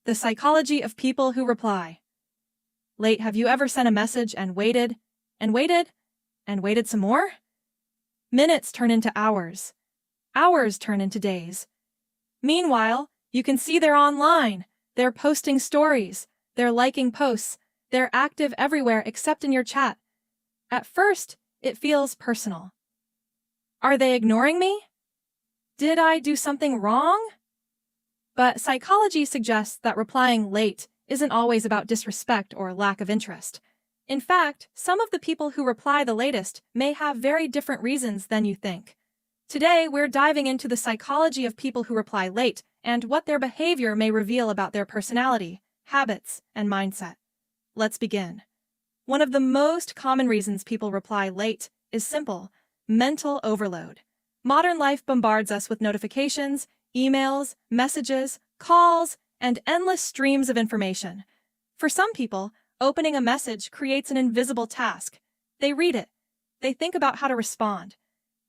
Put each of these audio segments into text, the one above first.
The psychology of people who reply late. Have you ever sent a message and waited, and waited, and waited some more? Minutes turn into hours. Hours turn into days. Meanwhile, you can see they're online. They're posting stories. They're liking posts. They're active everywhere except in your chat. At first, it feels personal. Are they ignoring me? Did I do something wrong? But psychology suggests that replying late isn't always about disrespect or lack of interest. In fact, some of the people who reply the latest may have very different reasons than you think. Today, we're diving into the psychology of people who reply late and what their behavior may reveal about their personality, habits, and mindset. Let's begin. One of the most common reasons people reply late is simple: mental overload. Modern life bombards us with notifications, emails, messages, calls, and endless streams of information. For some people, opening a message creates an invisible task. They read it. They think about how to respond.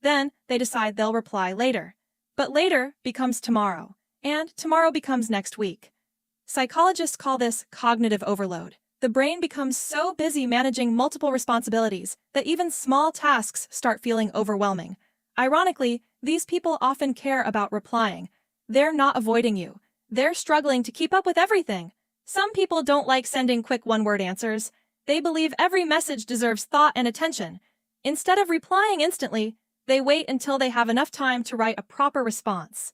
Then they decide they'll reply later. But later becomes tomorrow, and tomorrow becomes next week. Psychologists call this cognitive overload. The brain becomes so busy managing multiple responsibilities that even small tasks start feeling overwhelming. Ironically, these people often care about replying. They're not avoiding you. They're struggling to keep up with everything. Some people don't like sending quick one-word answers. They believe every message deserves thought and attention. Instead of replying instantly, they wait until they have enough time to write a proper response.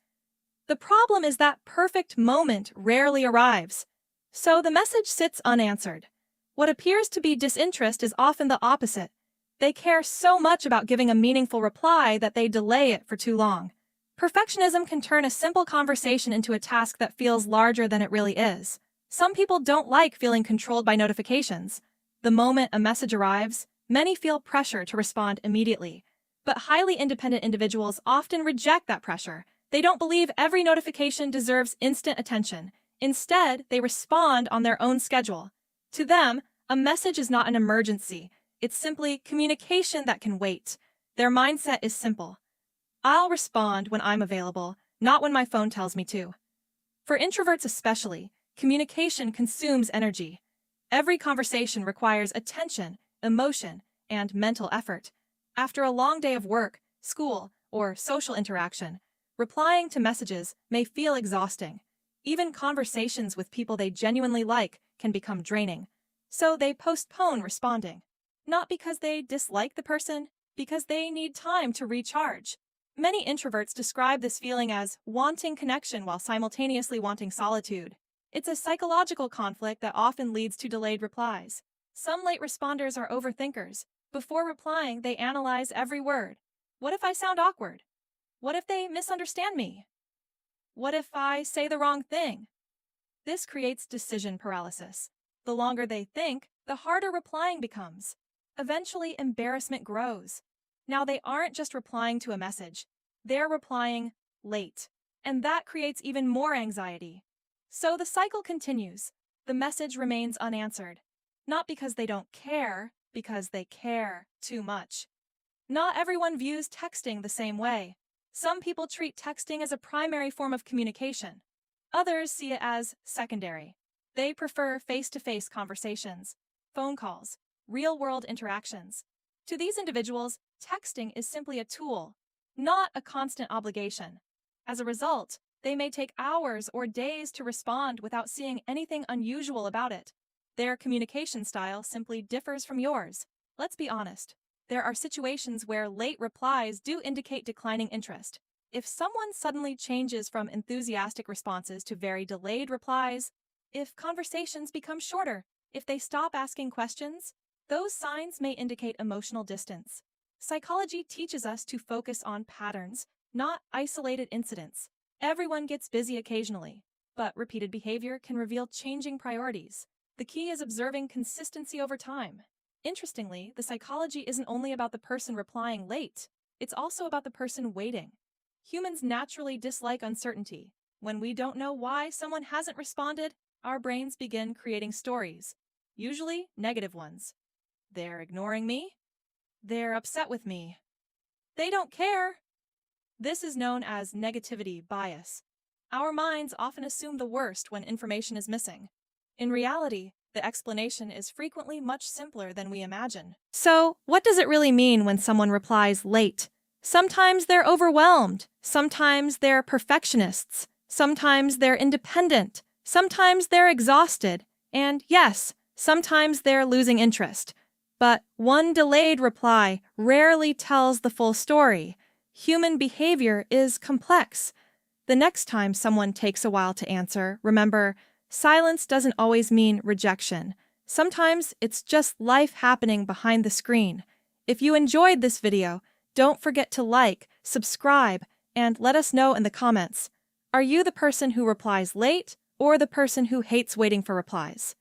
The problem is that perfect moment rarely arrives. So the message sits unanswered. What appears to be disinterest is often the opposite. They care so much about giving a meaningful reply that they delay it for too long. Perfectionism can turn a simple conversation into a task that feels larger than it really is. Some people don't like feeling controlled by notifications. The moment a message arrives, many feel pressure to respond immediately. But highly independent individuals often reject that pressure. They don't believe every notification deserves instant attention. Instead, they respond on their own schedule. To them, a message is not an emergency. It's simply communication that can wait. Their mindset is simple. I'll respond when I'm available, not when my phone tells me to. For introverts especially, communication consumes energy. Every conversation requires attention, emotion, and mental effort. After a long day of work, school, or social interaction, replying to messages may feel exhausting. Even conversations with people they genuinely like can become draining. So they postpone responding. Not because they dislike the person, because they need time to recharge. Many introverts describe this feeling as wanting connection while simultaneously wanting solitude. It's a psychological conflict that often leads to delayed replies. Some late responders are overthinkers. Before replying, they analyze every word. What if I sound awkward? What if they misunderstand me? What if I say the wrong thing? This creates decision paralysis. The longer they think, the harder replying becomes. Eventually, embarrassment grows. Now they aren't just replying to a message. They're replying late. And that creates even more anxiety. So the cycle continues. The message remains unanswered. Not because they don't care, because they care too much. Not everyone views texting the same way. Some people treat texting as a primary form of communication. Others see it as secondary. They prefer face-to-face conversations, phone calls, real-world interactions. To these individuals, texting is simply a tool, not a constant obligation. As a result, they may take hours or days to respond without seeing anything unusual about it. Their communication style simply differs from yours. Let's be honest. There are situations where late replies do indicate declining interest. If someone suddenly changes from enthusiastic responses to very delayed replies, if conversations become shorter, if they stop asking questions, those signs may indicate emotional distance. Psychology teaches us to focus on patterns, not isolated incidents. Everyone gets busy occasionally, but repeated behavior can reveal changing priorities. The key is observing consistency over time. Interestingly, the psychology isn't only about the person replying late, it's also about the person waiting. Humans naturally dislike uncertainty. When we don't know why someone hasn't responded, our brains begin creating stories, usually negative ones. They're ignoring me. They're upset with me. They don't care. This is known as negativity bias. Our minds often assume the worst when information is missing. In reality, the explanation is frequently much simpler than we imagine. So, what does it really mean when someone replies late? Sometimes they're overwhelmed. Sometimes they're perfectionists. Sometimes they're independent. Sometimes they're exhausted. And yes, sometimes they're losing interest. But one delayed reply rarely tells the full story. Human behavior is complex. The next time someone takes a while to answer, remember, silence doesn't always mean rejection. Sometimes it's just life happening behind the screen. If you enjoyed this video, don't forget to like, subscribe, and let us know in the comments. Are you the person who replies late or the person who hates waiting for replies?